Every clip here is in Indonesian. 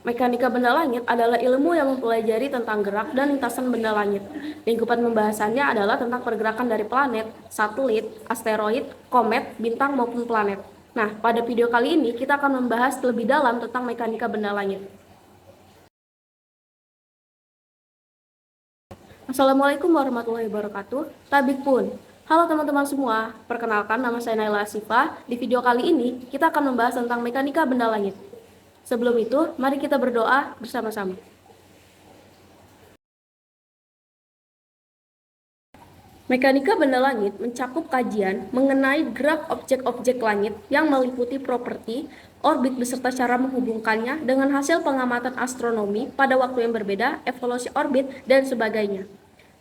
Mekanika benda langit adalah ilmu yang mempelajari tentang gerak dan lintasan benda langit. Lingkupan pembahasannya adalah tentang pergerakan dari planet, satelit, asteroid, komet, bintang maupun planet. Nah, pada video kali ini kita akan membahas lebih dalam tentang mekanika benda langit. Assalamualaikum warahmatullahi wabarakatuh. Tabik pun. Halo teman-teman semua, perkenalkan nama saya Naila Asifah. Di video kali ini kita akan membahas tentang mekanika benda langit. Sebelum itu, mari kita berdoa bersama-sama. Mekanika benda langit mencakup kajian mengenai gerak objek-objek langit yang meliputi properti, orbit beserta cara menghubungkannya dengan hasil pengamatan astronomi pada waktu yang berbeda, evolusi orbit, dan sebagainya.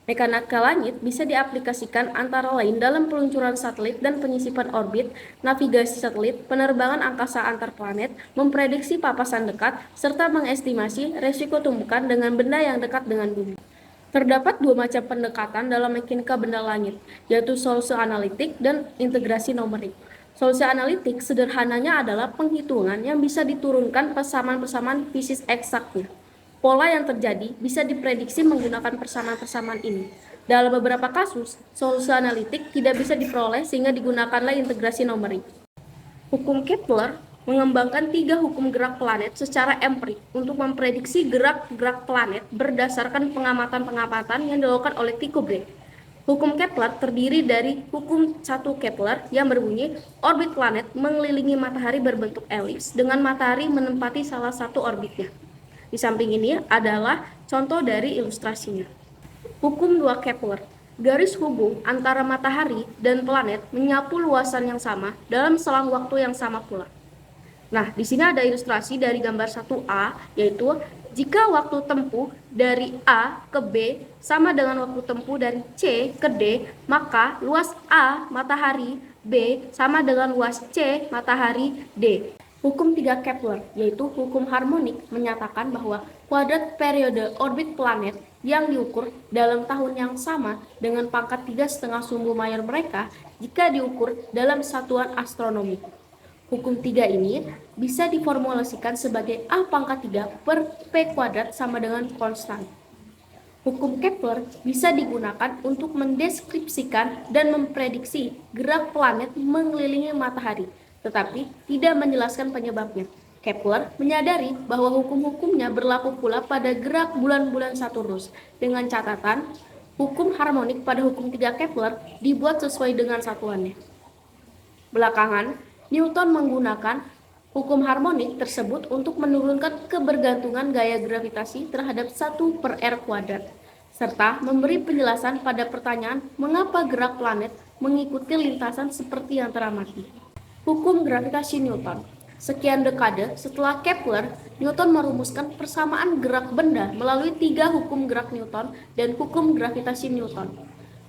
Mekanika langit bisa diaplikasikan antara lain dalam peluncuran satelit dan penyisipan orbit, navigasi satelit, penerbangan angkasa antar planet, memprediksi papasan dekat, serta mengestimasi resiko tumbukan dengan benda yang dekat dengan bumi. Terdapat dua macam pendekatan dalam mekanika benda langit, yaitu solusi analitik dan integrasi numerik. Solusi analitik sederhananya adalah penghitungan yang bisa diturunkan persamaan-persamaan fisis eksaknya. Pola yang terjadi bisa diprediksi menggunakan persamaan-persamaan ini. Dalam beberapa kasus, solusi analitik tidak bisa diperoleh sehingga digunakanlah integrasi numerik. Hukum Kepler mengembangkan 3 hukum gerak planet secara empirik untuk memprediksi gerak-gerak planet berdasarkan pengamatan-pengamatan yang dilakukan oleh Tycho Brahe. Hukum Kepler terdiri dari hukum 1 Kepler yang berbunyi orbit planet mengelilingi matahari berbentuk elips dengan matahari menempati salah satu orbitnya. Di samping ini adalah contoh dari ilustrasinya. Hukum 2 Kepler. Garis hubung antara matahari dan planet menyapu luasan yang sama dalam selang waktu yang sama pula. Nah, di sini ada ilustrasi dari gambar 1A, yaitu jika waktu tempuh dari A ke B sama dengan waktu tempuh dari C ke D, maka luas A matahari B sama dengan luas C matahari D. Hukum 3 Kepler, yaitu hukum harmonik, menyatakan bahwa kuadrat periode orbit planet yang diukur dalam tahun yang sama dengan pangkat 3,5 sumbu mayor mereka jika diukur dalam satuan astronomi. Hukum 3 ini bisa diformulasikan sebagai A pangkat 3 per P kuadrat sama dengan konstan. Hukum Kepler bisa digunakan untuk mendeskripsikan dan memprediksi gerak planet mengelilingi matahari, tetapi tidak menjelaskan penyebabnya. Kepler menyadari bahwa hukum-hukumnya berlaku pula pada gerak bulan-bulan Saturnus, dengan catatan hukum harmonik pada hukum 3 Kepler dibuat sesuai dengan satuannya. Belakangan, Newton menggunakan hukum harmonik tersebut untuk menurunkan kebergantungan gaya gravitasi terhadap 1 per R kuadrat, serta memberi penjelasan pada pertanyaan mengapa gerak planet mengikuti lintasan seperti yang teramati. Hukum gravitasi Newton. Sekian dekade setelah Kepler, Newton merumuskan persamaan gerak benda melalui 3 hukum gerak Newton dan hukum gravitasi Newton.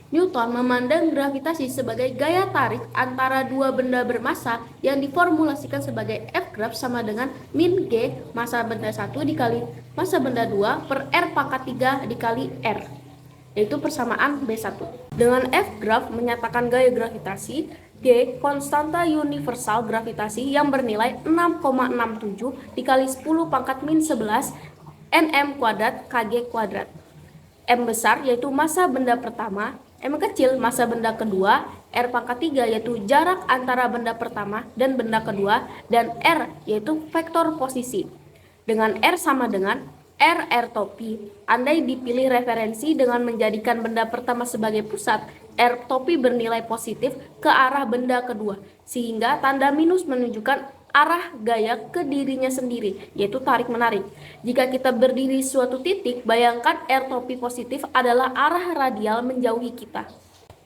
Newton memandang gravitasi sebagai gaya tarik antara dua benda bermassa yang diformulasikan sebagai F-graf sama dengan min G massa benda 1 dikali massa benda 2 per R pangkat 3 dikali R, yaitu persamaan B1. Dengan F-graf menyatakan gaya gravitasi, G konstanta universal gravitasi yang bernilai 6,67 dikali 10 pangkat min 11 nm kuadrat kg kuadrat. M besar yaitu massa benda pertama, M kecil massa benda kedua, R pangkat 3 yaitu jarak antara benda pertama dan benda kedua, dan R yaitu vektor posisi. Dengan R sama dengan R topi, andai dipilih referensi dengan menjadikan benda pertama sebagai pusat, R topi bernilai positif ke arah benda kedua, sehingga tanda minus menunjukkan arah gaya ke dirinya sendiri, yaitu tarik-menarik. Jika kita berdiri suatu titik, bayangkan R topi positif adalah arah radial menjauhi kita.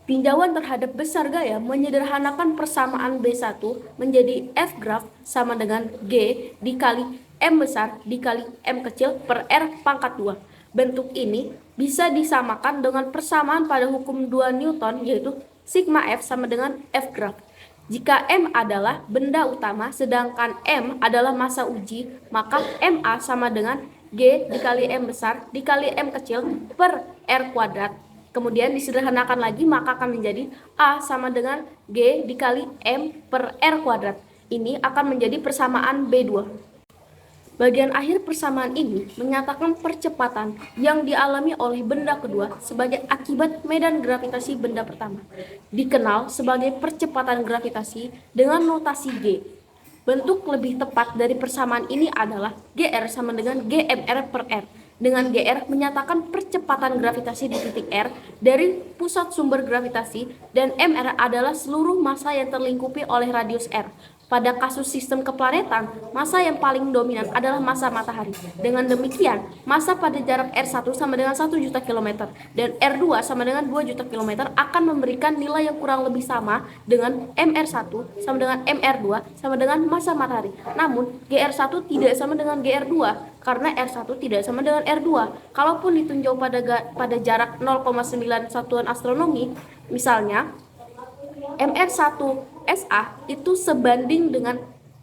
Tinjauan terhadap besar gaya menyederhanakan persamaan B1 menjadi F-graf sama dengan G dikali M besar dikali M kecil per R pangkat 2. Bentuk ini bisa disamakan dengan persamaan pada hukum 2 Newton, yaitu sigma F sama dengan F-graf. Jika M adalah benda utama sedangkan M adalah massa uji, maka MA sama dengan G dikali M besar dikali M kecil per R kuadrat. Kemudian disederhanakan lagi, maka akan menjadi A sama dengan G dikali M per R kuadrat. Ini akan menjadi persamaan B2. Bagian akhir persamaan ini menyatakan percepatan yang dialami oleh benda kedua sebagai akibat medan gravitasi benda pertama, dikenal sebagai percepatan gravitasi dengan notasi G. Bentuk lebih tepat dari persamaan ini adalah GR sama dengan GMR per R, dengan GR menyatakan percepatan gravitasi di titik R dari pusat sumber gravitasi dan MR adalah seluruh massa yang terlingkupi oleh radius R. Pada kasus sistem keplanetan, massa yang paling dominan adalah massa matahari. Dengan demikian, massa pada jarak R1 sama dengan 1 juta kilometer dan R2 sama dengan 2 juta kilometer akan memberikan nilai yang kurang lebih sama dengan MR1 sama dengan MR2 sama dengan massa matahari. Namun, GR1 tidak sama dengan GR2 karena R1 tidak sama dengan R2. Kalaupun ditinjau pada jarak 0,9 satuan astronomi, misalnya MR1 SA itu sebanding dengan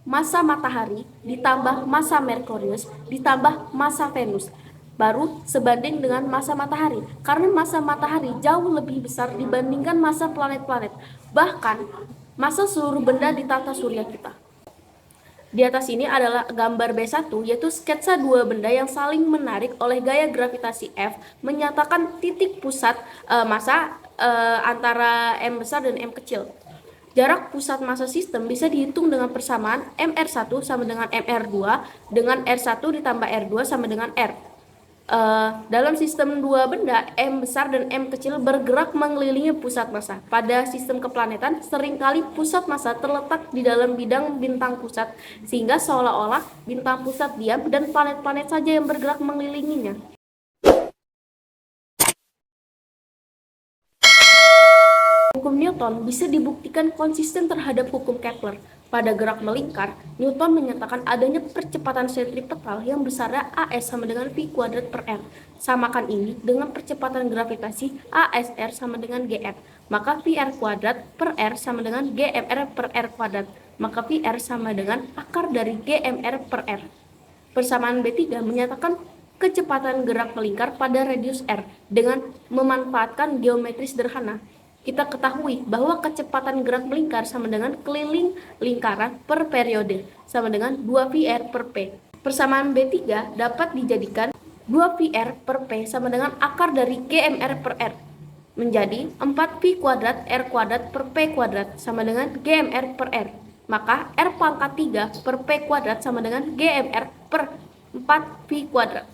massa matahari ditambah massa Merkurius ditambah massa Venus baru sebanding dengan massa matahari, karena massa matahari jauh lebih besar dibandingkan massa planet-planet, bahkan massa seluruh benda di tata surya kita. Di atas ini adalah gambar B1, yaitu sketsa dua benda yang saling menarik oleh gaya gravitasi F, menyatakan titik pusat massa antara M besar dan M kecil. Jarak pusat massa sistem bisa dihitung dengan persamaan MR1 sama dengan MR2 dengan R1 ditambah R2 sama dengan R. Dalam sistem dua benda, M besar dan M kecil bergerak mengelilingi pusat massa. Pada sistem keplanetan, seringkali pusat massa terletak di dalam bidang bintang pusat, sehingga seolah-olah bintang pusat diam dan planet-planet saja yang bergerak mengelilinginya. Hukum Newton bisa dibuktikan konsisten terhadap hukum Kepler. Pada gerak melingkar, Newton menyatakan adanya percepatan sentripetal yang besarnya AS sama dengan V kuadrat per R. Samakan ini dengan percepatan gravitasi ASR sama dengan GR. Maka VR kuadrat per R sama dengan GMR per R kuadrat. Maka VR sama dengan akar dari GMR per R. Persamaan B3 menyatakan kecepatan gerak melingkar pada radius R dengan memanfaatkan geometri sederhana. Kita ketahui bahwa kecepatan gerak melingkar sama dengan keliling lingkaran per periode sama dengan 2VR per P. Persamaan B3 dapat dijadikan 2VR per P sama dengan akar dari GMR per R menjadi 4V kuadrat R kuadrat per P kuadrat sama dengan GMR per R. Maka R pangkat 3 per P kuadrat sama dengan GMR per 4V kuadrat.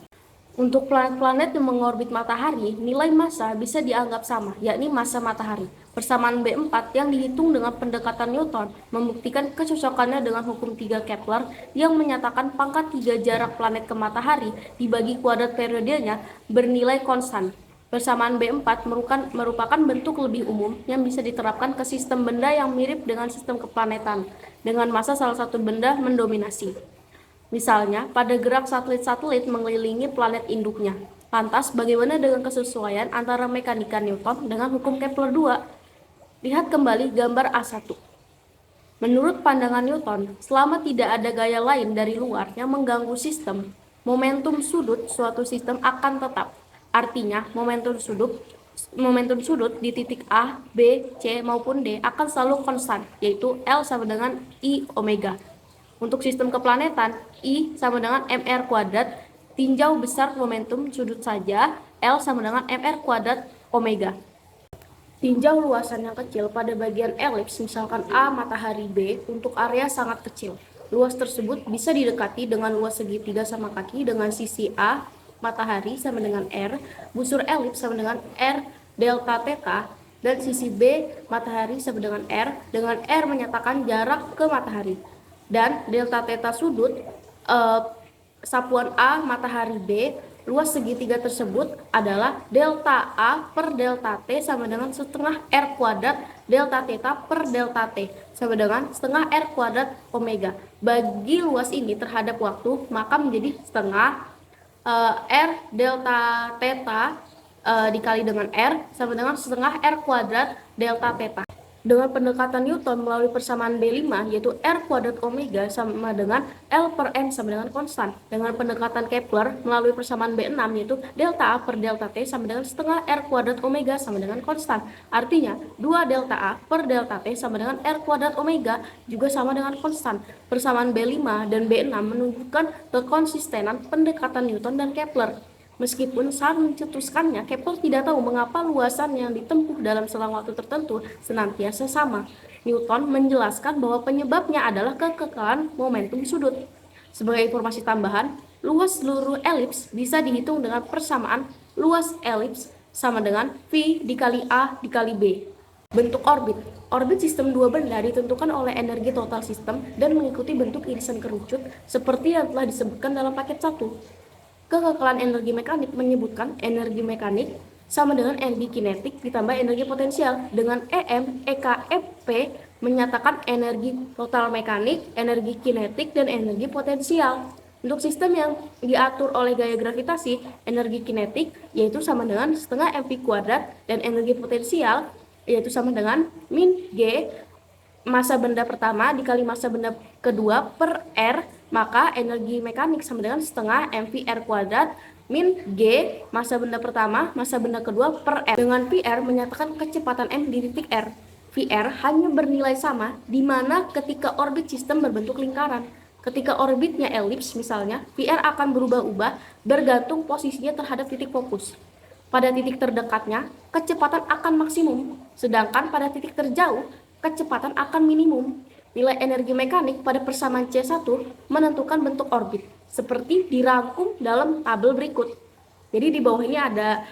Untuk planet-planet yang mengorbit matahari, nilai massa bisa dianggap sama, yakni massa matahari. Persamaan B4 yang dihitung dengan pendekatan Newton membuktikan kecocokannya dengan hukum 3 Kepler yang menyatakan pangkat 3 jarak planet ke matahari dibagi kuadrat periodenya bernilai konstan. Persamaan B4 merupakan bentuk lebih umum yang bisa diterapkan ke sistem benda yang mirip dengan sistem keplanetan, dengan massa salah satu benda mendominasi. Misalnya, pada gerak satelit-satelit mengelilingi planet induknya. Lantas, bagaimana dengan kesesuaian antara mekanika Newton dengan hukum Kepler 2? Lihat kembali gambar A1. Menurut pandangan Newton, selama tidak ada gaya lain dari luar yang mengganggu sistem, momentum sudut suatu sistem akan tetap. Artinya, momentum sudut di titik A, B, C maupun D akan selalu konstan, yaitu L sama dengan I omega. Untuk sistem keplanetan, I sama dengan MR kuadrat, tinjau besar momentum sudut saja, L sama dengan MR kuadrat omega. Tinjau luasan yang kecil pada bagian elips, misalkan A matahari B, untuk area sangat kecil. Luas tersebut bisa didekati dengan luas segitiga sama kaki dengan sisi A matahari sama dengan R, busur elips sama dengan R delta theta, dan sisi B matahari sama dengan R menyatakan jarak ke matahari. Dan delta theta sudut sapuan A matahari B, luas segitiga tersebut adalah delta A per delta T sama dengan setengah R kuadrat delta theta per delta T sama dengan setengah R kuadrat omega. Bagi luas ini terhadap waktu, maka menjadi setengah R delta theta dikali dengan R sama dengan setengah R kuadrat delta theta. Dengan pendekatan Newton melalui persamaan B5, yaitu R kuadrat omega sama dengan L per N sama dengan konstan. Dengan pendekatan Kepler melalui persamaan B6, yaitu delta A per delta T sama dengan setengah R kuadrat omega sama dengan konstan. Artinya, 2 delta A per delta T sama dengan R kuadrat omega juga sama dengan konstan. Persamaan B5 dan B6 menunjukkan kekonsistenan pendekatan Newton dan Kepler. Meskipun saat mencetuskannya, Kepler tidak tahu mengapa luasan yang ditempuh dalam selang waktu tertentu senantiasa sama. Newton menjelaskan bahwa penyebabnya adalah kekekalan momentum sudut. Sebagai informasi tambahan, luas seluruh elips bisa dihitung dengan persamaan luas elips sama dengan V dikali A dikali B. Bentuk orbit. Orbit sistem dua benda ditentukan oleh energi total sistem dan mengikuti bentuk irisan kerucut seperti yang telah disebutkan dalam paket 1. Kekekalan energi mekanik menyebutkan energi mekanik sama dengan energi kinetik ditambah energi potensial, dengan EM, EK, EP menyatakan energi total mekanik, energi kinetik, dan energi potensial. Untuk sistem yang diatur oleh gaya gravitasi, energi kinetik yaitu sama dengan setengah mv kuadrat dan energi potensial yaitu sama dengan min G massa benda pertama dikali massa benda kedua per R, maka energi mekanik sama dengan setengah mv_r kuadrat min G massa benda pertama, massa benda kedua per R. Dengan VR menyatakan kecepatan m di titik R. VR hanya bernilai sama di mana ketika orbit sistem berbentuk lingkaran. Ketika orbitnya elips misalnya, VR akan berubah-ubah bergantung posisinya terhadap titik fokus. Pada titik terdekatnya, kecepatan akan maksimum, sedangkan pada titik terjauh, kecepatan akan minimum. Nilai energi mekanik pada persamaan C1 menentukan bentuk orbit, seperti dirangkum dalam tabel berikut. Jadi di bawah ini ada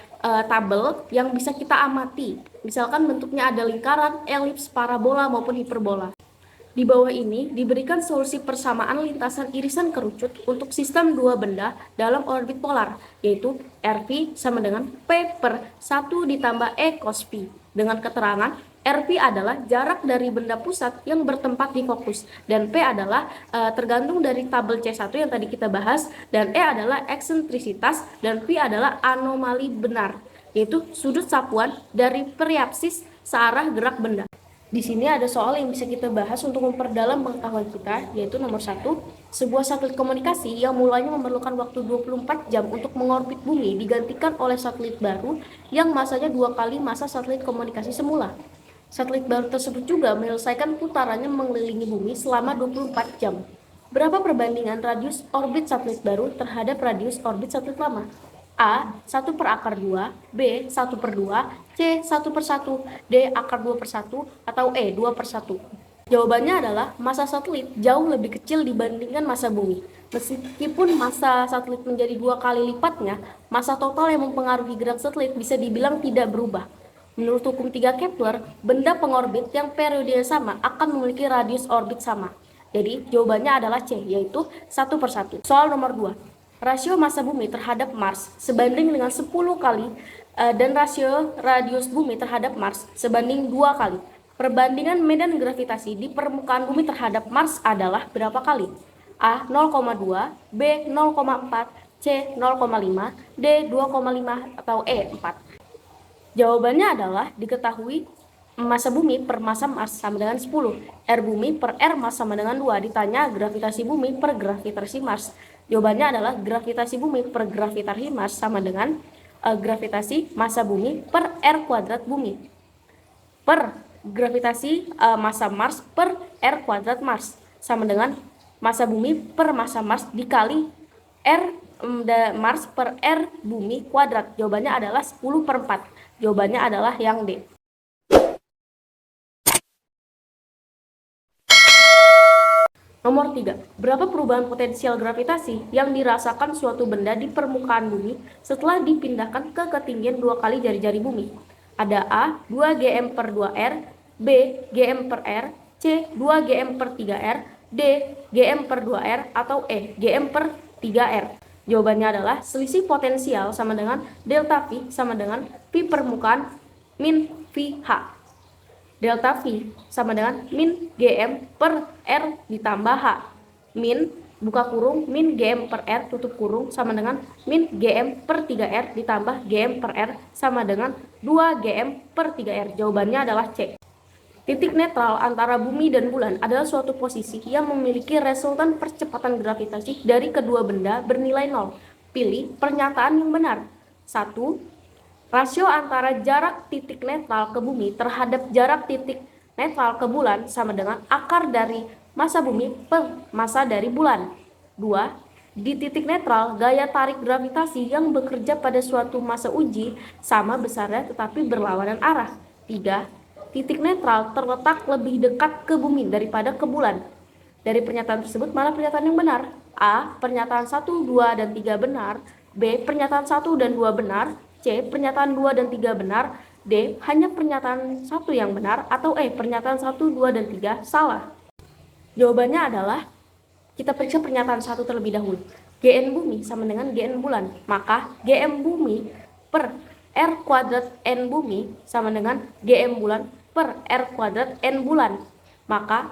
tabel yang bisa kita amati. Misalkan bentuknya ada lingkaran, elips, parabola, maupun hiperbola. Di bawah ini diberikan solusi persamaan lintasan irisan kerucut untuk sistem dua benda dalam orbit polar, yaitu RV sama dengan P per 1 ditambah E cos P. Dengan keterangan, RV adalah jarak dari benda pusat yang bertempat di fokus, dan P adalah tergantung dari tabel C1 yang tadi kita bahas, dan E adalah eksentrisitas, dan V adalah anomali benar, yaitu sudut sapuan dari periapsis searah gerak benda. Di sini ada soal yang bisa kita bahas untuk memperdalam pengetahuan kita, yaitu nomor 1, sebuah satelit komunikasi yang mulanya memerlukan waktu 24 jam untuk mengorbit bumi digantikan oleh satelit baru yang masanya 2 kali masa satelit komunikasi semula. Satelit baru tersebut juga menyelesaikan putarannya mengelilingi bumi selama 24 jam. Berapa perbandingan radius orbit satelit baru terhadap radius orbit satelit lama? A 1 per akar 2, B 1 per 2, C 1 per 1, D akar 2 per 1, atau E 2 per 1. Jawabannya adalah massa satelit jauh lebih kecil dibandingkan massa bumi. Meskipun massa satelit menjadi 2 kali lipatnya, massa total yang mempengaruhi gerak satelit bisa dibilang tidak berubah. Menurut hukum 3 Kepler, benda pengorbit yang periodenya sama akan memiliki radius orbit sama. Jadi jawabannya adalah C, yaitu 1 per 1. Soal nomor 2. Rasio massa bumi terhadap Mars sebanding dengan 10 kali dan rasio radius bumi terhadap Mars sebanding 2 kali. Perbandingan medan gravitasi di permukaan bumi terhadap Mars adalah berapa kali? A 0,2, B 0,4, C 0,5, D 2,5, atau E 4. Jawabannya adalah diketahui massa bumi per massa Mars sama dengan 10. R bumi per R Mars sama dengan 2. Ditanya gravitasi bumi per gravitasi Mars. Jawabannya adalah gravitasi bumi per gravitasi Mars sama dengan gravitasi massa bumi per R kuadrat bumi per gravitasi massa Mars per R kuadrat Mars sama dengan massa bumi per massa Mars dikali R Mars per R bumi kuadrat. Jawabannya adalah 10 per 4. Jawabannya adalah yang D. Nomor 3. Berapa perubahan potensial gravitasi yang dirasakan suatu benda di permukaan bumi setelah dipindahkan ke ketinggian 2 kali jari-jari bumi? Ada A, 2 gm per 2R, B, gm per R, C, 2 gm per 3R, D, gm per 2R, atau E, gm per 3R. Jawabannya adalah selisih potensial sama dengan delta V sama dengan V permukaan min VH. Delta V sama dengan min Gm per R ditambah H. Min, buka kurung, min Gm per R tutup kurung sama dengan min Gm per 3R ditambah Gm per R sama dengan 2 Gm per 3R. Jawabannya adalah C. Titik netral antara bumi dan bulan adalah suatu posisi yang memiliki resultan percepatan gravitasi dari kedua benda bernilai 0. Pilih pernyataan yang benar. 1. Rasio antara jarak titik netral ke bumi terhadap jarak titik netral ke bulan sama dengan akar dari massa bumi per massa dari bulan. 2. Di titik netral, gaya tarik gravitasi yang bekerja pada suatu massa uji sama besarnya tetapi berlawanan arah. 3. Titik netral terletak lebih dekat ke bumi daripada ke bulan. Dari pernyataan tersebut, mana pernyataan yang benar? A. Pernyataan 1, 2, dan 3 benar. B. Pernyataan 1 dan 2 benar. C. Pernyataan 2 dan 3 benar. D. Hanya pernyataan 1 yang benar. Atau E. Pernyataan 1, 2, dan 3 salah. Jawabannya adalah, kita periksa pernyataan 1 terlebih dahulu. GN bumi sama dengan GN bulan. Maka GM bumi per R kuadrat N bumi sama dengan GM bulan per R kuadrat N bulan. Maka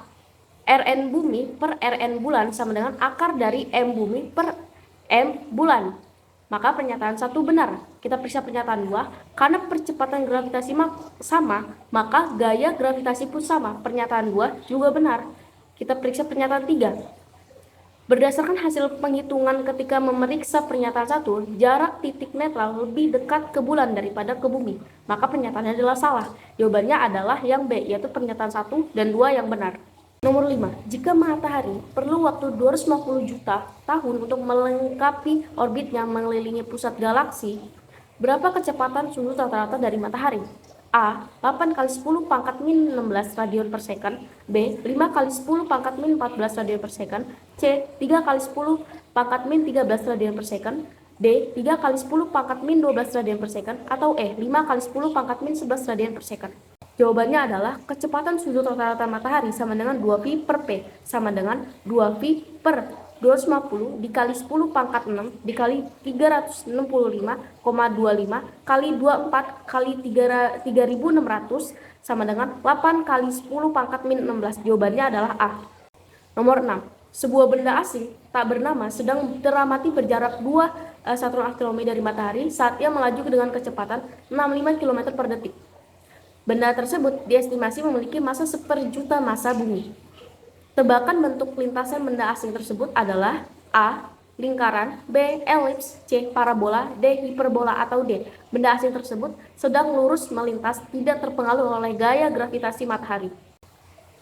Rn bumi per Rn bulan sama dengan akar dari M bumi per M bulan. Maka pernyataan 1 benar. Kita periksa pernyataan 2. Karena percepatan gravitasi sama, maka gaya gravitasi pun sama. Pernyataan 2 juga benar. Kita periksa pernyataan 3. Berdasarkan hasil penghitungan ketika memeriksa pernyataan 1, jarak titik netral lebih dekat ke bulan daripada ke bumi. Maka pernyataannya adalah salah. Jawabannya adalah yang B, yaitu pernyataan 1 dan 2 yang benar. Nomor 5. Jika matahari perlu waktu 250 juta tahun untuk melengkapi orbitnya mengelilingi pusat galaksi, berapa kecepatan sudut rata-rata dari matahari? A. 8 kali 10 pangkat min 16 radian per second. B. 5 kali 10 pangkat min 14 radian per second. C. 3 kali 10 pangkat min 13 radian per second. D. 3 kali 10 pangkat min 12 radian per second. Atau E. 5 kali 10 pangkat min 11 radian per second. Jawabannya adalah kecepatan sudut rata-rata matahari sama dengan 2V per P sama dengan 2V per 250 dikali 10 pangkat 6 dikali 365,25 kali 24 kali 3600 sama dengan 8 kali 10 pangkat min 16. Jawabannya adalah A. Nomor 6. Sebuah benda asing tak bernama sedang teramati berjarak 2 satuan astronomi dari matahari saat ia melaju dengan kecepatan 65 km per detik. Benda tersebut diestimasi memiliki massa seperjuta massa bumi. Tebakan bentuk lintasan benda asing tersebut adalah A. Lingkaran, B. Elips, C. Parabola, D. Hiperbola, atau D. Benda asing tersebut sedang lurus melintas tidak terpengaruh oleh gaya gravitasi matahari.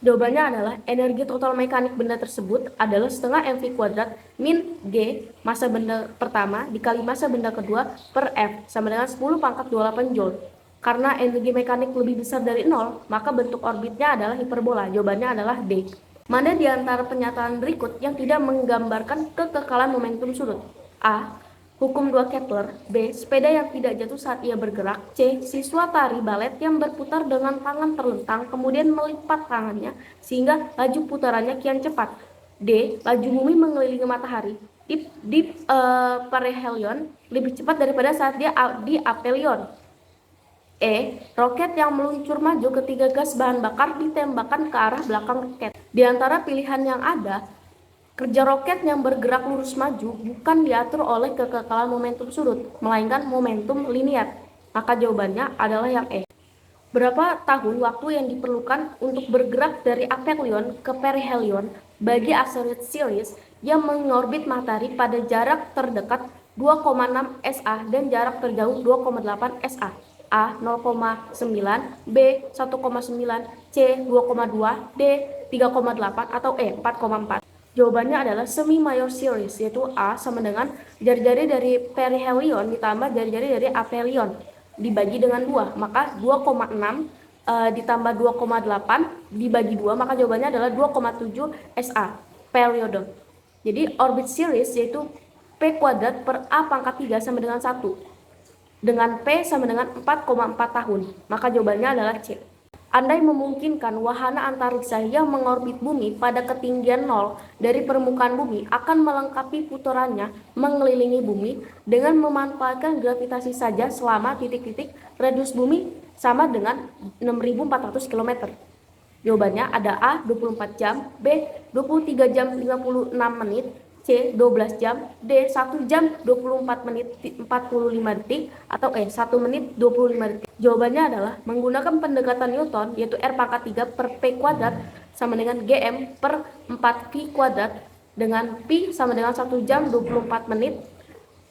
Jawabannya adalah energi total mekanik benda tersebut adalah setengah mv kuadrat min G massa benda pertama dikali massa benda kedua per F sama dengan 10 pangkat 28 joule. Karena energi mekanik lebih besar dari 0, maka bentuk orbitnya adalah hiperbola. Jawabannya adalah D. Mana di antara pernyataan berikut yang tidak menggambarkan kekekalan momentum sudut? A. Hukum 2 Kepler. B. Sepeda yang tidak jatuh saat ia bergerak. C. Siswa tari balet yang berputar dengan tangan terlentang kemudian melipat tangannya sehingga laju putarannya kian cepat. D. Laju bumi mengelilingi matahari di perihelion lebih cepat daripada saat dia di aphelion. E. Roket yang meluncur maju ketika gas bahan bakar ditembakkan ke arah belakang roket. Di antara pilihan yang ada, kerja roket yang bergerak lurus maju bukan diatur oleh kekekalan momentum sudut, melainkan momentum linier. Maka jawabannya adalah yang E. Berapa tahun waktu yang diperlukan untuk bergerak dari aphelion ke perihelion bagi asteroid Ceres yang mengorbit matahari pada jarak terdekat 2,6 SA dan jarak terjauh 2,8 SA? A. 0,9, B. 1,9, C. 2,2, D. 3,8, atau E. 4,4. Jawabannya adalah semi-major series, yaitu A sama dengan jari-jari dari perihelion ditambah jari-jari dari aphelion dibagi dengan 2, maka 2,6 ditambah 2,8 dibagi 2, maka jawabannya adalah 2,7 SA periode. Jadi orbit series yaitu P kuadrat per A pangkat 3 sama dengan 1 dengan P sama dengan 4,4 tahun, maka jawabannya adalah C. Andai memungkinkan wahana antariksa yang mengorbit bumi pada ketinggian 0 dari permukaan bumi akan melengkapi putarannya mengelilingi bumi dengan memanfaatkan gravitasi saja selama titik-titik radius bumi sama dengan 6.400 km. Jawabannya ada A. 24 jam, B. 23 jam 56 menit, C. 12 jam, D. 1 jam 24 menit 45 detik, atau E. 1 menit 25 detik. Jawabannya adalah menggunakan pendekatan Newton, yaitu R pangkat 3 per P kuadrat sama dengan GM per 4 Pi kuadrat, dengan Pi sama dengan 1 jam 24 menit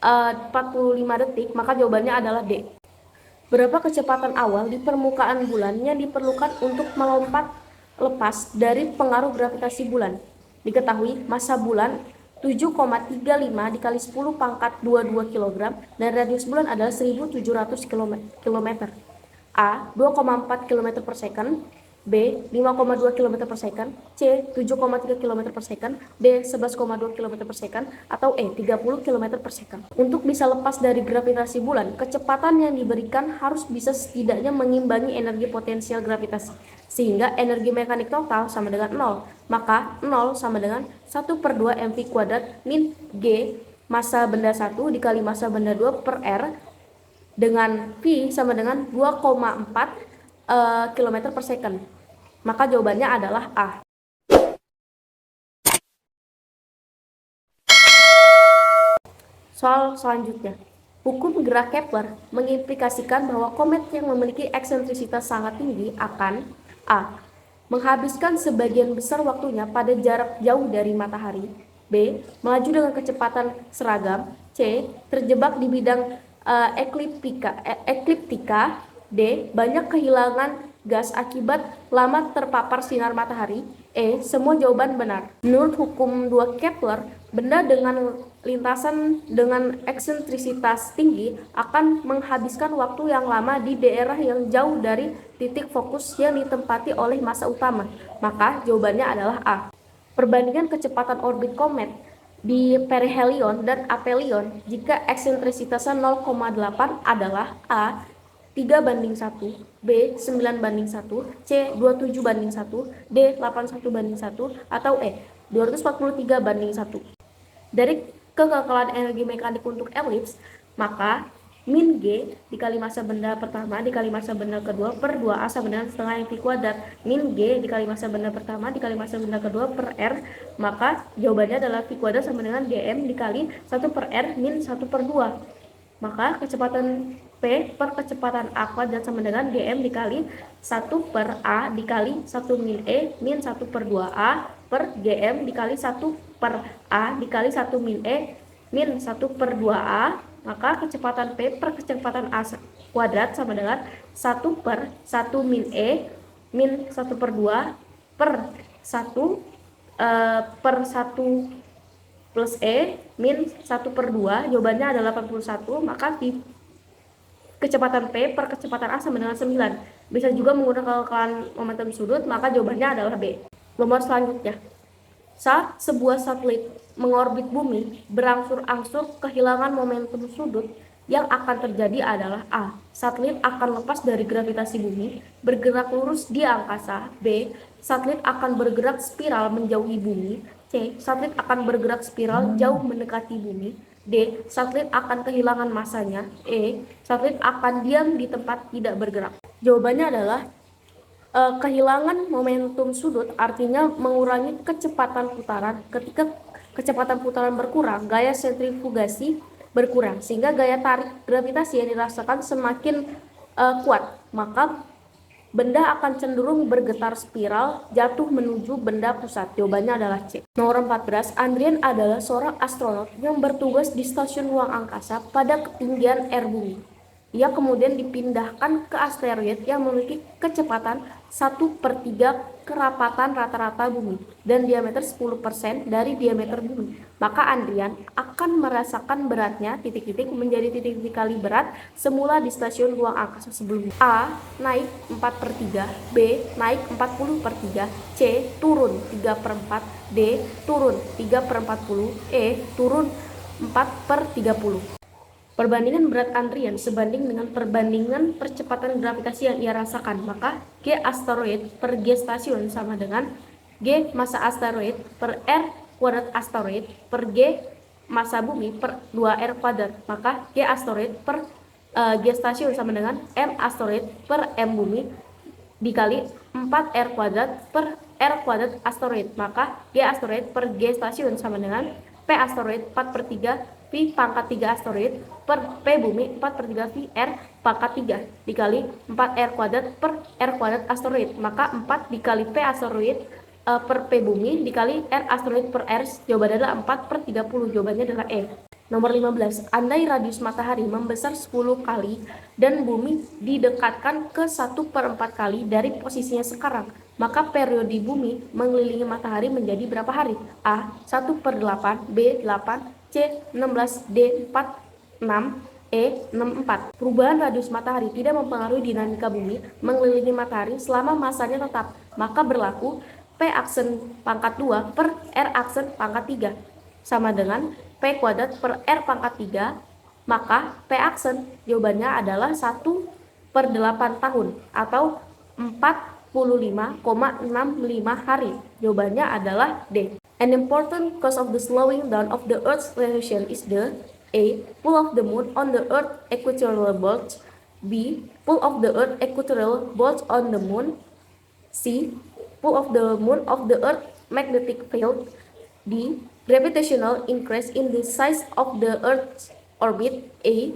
45 detik, maka jawabannya adalah D. Berapa kecepatan awal di permukaan bulan yang diperlukan untuk melompat lepas dari pengaruh gravitasi bulan? Diketahui massa bulan 7,35 dikali 10 pangkat 22 kg dan radius bulan adalah 1700 km. A. 2,4 km per second, B. 5,2 km per second, C. 7,3 km per second, D. 11,2 km per second, atau E. 30 km per second. Untuk bisa lepas dari gravitasi bulan, kecepatan yang diberikan harus bisa setidaknya mengimbangi energi potensial gravitasi, sehingga energi mekanik total sama dengan 0. Maka 0 sama dengan 1/2 mv kuadrat min G massa benda 1 dikali massa benda 2 per R, dengan V sama dengan 2,4 km per second. Maka jawabannya adalah A. Soal selanjutnya. Hukum gerak Kepler mengimplikasikan bahwa komet yang memiliki eksentrisitas sangat tinggi akan A. menghabiskan sebagian besar waktunya pada jarak jauh dari matahari, B. melaju dengan kecepatan seragam, C. terjebak di bidang ekliptika, D. banyak kehilangan gas akibat lama terpapar sinar matahari, E. semua jawaban benar. Menurut hukum 2 Kepler, benda dengan lintasan dengan eksentrisitas tinggi akan menghabiskan waktu yang lama di daerah yang jauh dari titik fokus yang ditempati oleh massa utama. Maka jawabannya adalah A. Perbandingan kecepatan orbit komet di perihelion dan aphelion jika eksentrisitasnya 0,8 adalah A. 3:1, B. 9:1, C. 27:1, D. 81:1, atau E. 243:1. Dari kekekalan energi mekanik untuk elips, maka min G dikali massa benda pertama dikali massa benda kedua per 2A sama dengan setengah mv kuadrat. Min G dikali massa benda pertama dikali massa benda kedua per R, maka jawabannya adalah V kuadrat sama dengan dm dikali 1 per R min 1/2. Maka kecepatan P per kecepatan A kuadrat sama dengan dm dikali 1 per A dikali 1 min E min 1/2A per gm dikali 1 per A dikali 1 min E min 1/2A. Maka kecepatan P per kecepatan A kuadrat sama dengan 1 per 1 min E min 1/2 per 1 per 1 plus E min 1/2. Jawabannya adalah 81. Maka kecepatan P per kecepatan A sama dengan 9. Bisa juga menggunakan kekekalan momentum sudut, maka jawabannya adalah B. Nomor selanjutnya. Saat sebuah satelit mengorbit bumi, berangsur-angsur kehilangan momentum sudut, yang akan terjadi adalah A. Satelit akan lepas dari gravitasi bumi, bergerak lurus di angkasa. B. Satelit akan bergerak spiral menjauhi bumi. C. Satelit akan bergerak spiral jauh mendekati bumi. D. Satelit akan kehilangan massanya. E. Satelit akan diam di tempat tidak bergerak. Jawabannya adalah kehilangan momentum sudut, artinya mengurangi kecepatan putaran. Ketika kecepatan putaran berkurang, gaya sentrifugasi berkurang, sehingga gaya tarik gravitasi yang dirasakan semakin kuat. Maka benda akan cenderung bergetar spiral jatuh menuju benda pusat. Jawabannya adalah C. Nomor 14. Andrian adalah seorang astronot yang bertugas di stasiun ruang angkasa pada ketinggian R bumi. Ia kemudian dipindahkan ke asteroid yang memiliki kecepatan 1/3 kerapatan rata-rata bumi dan diameter 10% dari diameter bumi. Maka Andrian akan merasakan beratnya titik-titik menjadi titik-titik kali berat semula di stasiun ruang angkasa sebelumnya. A. Naik 4/3, B. Naik 40/3, C. Turun 3/4, D. Turun 3/40, E. Turun 4/30. Perbandingan berat Andrian sebanding dengan perbandingan percepatan gravitasi yang ia rasakan, maka G asteroid per G stasiun sama dengan G massa asteroid per R kuadrat asteroid per G massa bumi per 2R kuadrat. Maka G asteroid per G stasiun sama dengan M asteroid per M bumi dikali 4R kuadrat per R kuadrat asteroid. Maka G asteroid per G stasiun sama dengan P asteroid 4/3 V pangkat 3 asteroid per P bumi 4/3 V R pangkat 3 dikali 4 R kuadrat per R kuadrat asteroid. Maka 4 dikali P asteroid per P bumi dikali R asteroid per R, jawabannya adalah 4/30, jawabannya adalah E. Nomor 15, andai radius matahari membesar 10 kali dan bumi didekatkan ke 1/4 kali dari posisinya sekarang, maka periode bumi mengelilingi matahari menjadi berapa hari? A. 1/8, B. 8, C. 16, D. 4, 6, E. 64. Perubahan radius matahari tidak mempengaruhi dinamika bumi mengelilingi matahari selama masanya tetap, maka berlaku P aksen pangkat 2 per R aksen pangkat 3 sama dengan P kuadrat per R pangkat 3, maka P aksen jawabannya adalah 1/8 tahun atau 45,65 hari. Jawabannya adalah D. An important cause of the slowing down of the Earth's rotation is the A. Pull of the moon on the Earth equatorial bulge, B. Pull of the Earth equatorial bulge on the moon, C. Pull of the moon of the Earth magnetic field, D. Gravitational increase in the size of the Earth's orbit, A.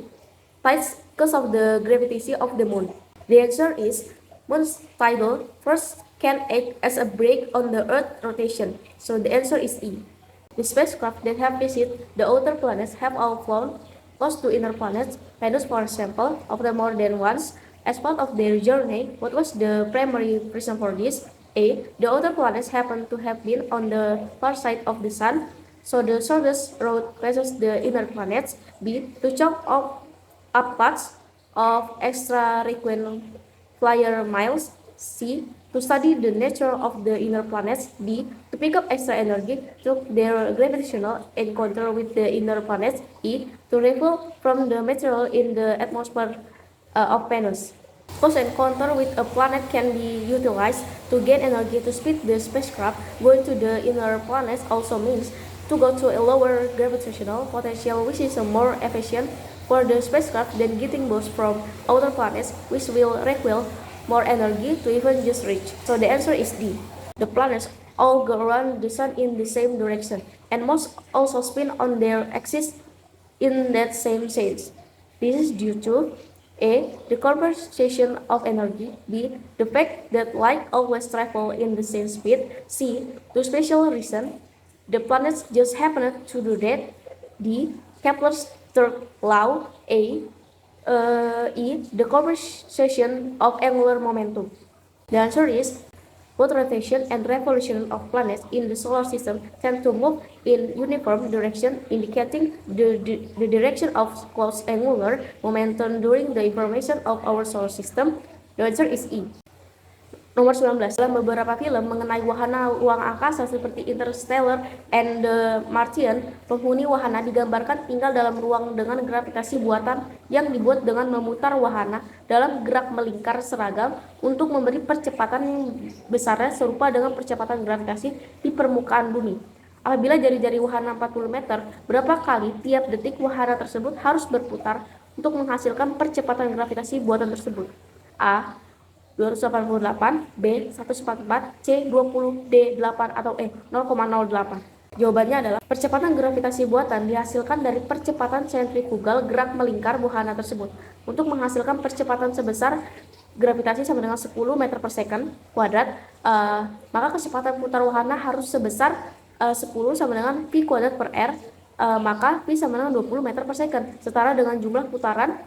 Tides cause of the gravity of the moon. The answer is moon's tidal force can act as a brake on the Earth rotation. So the answer is E. The spacecraft that have visited the outer planets have all flown close to inner planets, Venus for example, often more than once. As part of their journey, what was the primary reason for this? A. The outer planets happen to have been on the far side of the sun, so the shortest route passes the inner planets. B. To chop off up parts of extra-frequent flyer miles. C. To study the nature of the inner planets. D. To pick up extra energy through their gravitational encounter with the inner planets. E. To reveal from the material in the atmosphere of Venus. Close encounter with a planet can be utilized to gain energy to speed the spacecraft. Going to the inner planets also means to go to a lower gravitational potential, which is more efficient for the spacecraft than getting boosts from outer planets, which will require more energy to even just reach. So the answer is D. The planets all go around the sun in the same direction, and most also spin on their axis in that same sense. This is due to A. The conservation of energy. B. The fact that light always travel in the same speed. C. To special reason. The planets just happen to do that. D. Kepler's third law. E. The conservation of angular momentum. The answer is both rotation and revolution of planets in the solar system tend to move in uniform direction, indicating the direction of close angular momentum during the formation of our solar system. The answer is E. Nomor 19, dalam beberapa film mengenai wahana ruang angkasa seperti Interstellar and the Martian, penghuni wahana digambarkan tinggal dalam ruang dengan gravitasi buatan yang dibuat dengan memutar wahana dalam gerak melingkar seragam untuk memberi percepatan yang besarnya serupa dengan percepatan gravitasi di permukaan bumi. Apabila jari-jari wahana 40 meter, berapa kali tiap detik wahana tersebut harus berputar untuk menghasilkan percepatan gravitasi buatan tersebut? A. 288, B. 144, C. 20, D. 8, atau E. 0,08. Jawabannya adalah percepatan gravitasi buatan dihasilkan dari percepatan sentrifugal gerak melingkar wahana tersebut. Untuk menghasilkan percepatan sebesar gravitasi sama dengan 10 meter per second kuadrat, maka kecepatan putar wahana harus sebesar 10 sama dengan V kuadrat per R, maka V sama dengan 20 meter per second, setara dengan jumlah putaran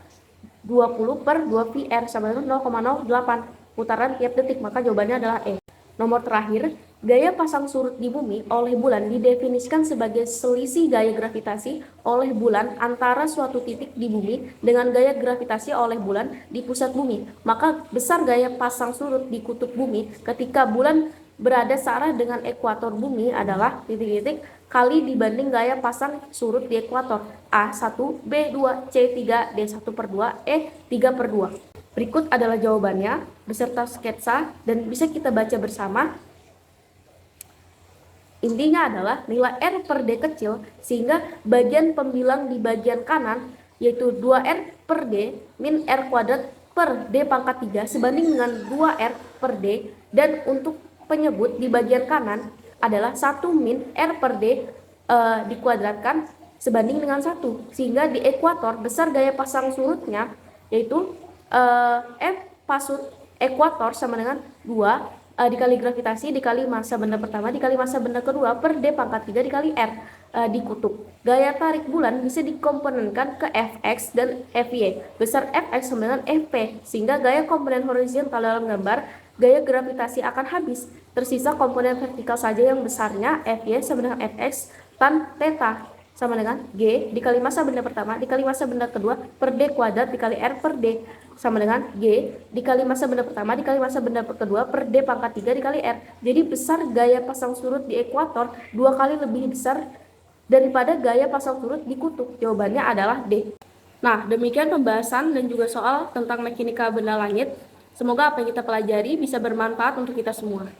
20 per 2 VR sama dengan 0,08 putaran tiap detik, maka jawabannya adalah E. Nomor terakhir, gaya pasang surut di bumi oleh bulan didefinisikan sebagai selisih gaya gravitasi oleh bulan antara suatu titik di bumi dengan gaya gravitasi oleh bulan di pusat bumi. Maka besar gaya pasang surut di kutub bumi ketika bulan berada searah dengan ekuator bumi adalah titik-titik kali dibanding gaya pasang surut di ekuator. A1, B2, C3, D1/2, E3/2. Berikut adalah jawabannya beserta sketsa dan bisa kita baca bersama. Intinya adalah nilai R per D kecil sehingga bagian pembilang di bagian kanan yaitu 2R per D min R kuadrat per D pangkat 3 sebanding dengan 2R per D, dan untuk penyebut di bagian kanan adalah 1 min R per D dikuadratkan sebanding dengan 1, sehingga di ekuator besar gaya pasang surutnya yaitu F pasut ekuator sama dengan 2 dikali gravitasi dikali massa benda pertama dikali massa benda kedua per D pangkat 3 dikali R di kutub. Gaya tarik bulan bisa dikomponenkan ke Fx dan Fy. Besar Fx sama dengan Fp, sehingga gaya komponen horizontal dalam gambar gaya gravitasi akan habis. Tersisa komponen vertikal saja yang besarnya Fy sama dengan Fx tan theta sama dengan G dikali massa benda pertama dikali massa benda kedua per D kuadrat dikali R per D sama dengan G dikali massa benda pertama dikali massa benda kedua per D pangkat 3 dikali R. Jadi besar gaya pasang surut di ekuator 2 kali lebih besar daripada gaya pasang surut di kutub. Jawabannya adalah D. Nah, demikian pembahasan dan juga soal tentang mekanika benda langit. Semoga apa yang kita pelajari bisa bermanfaat untuk kita semua.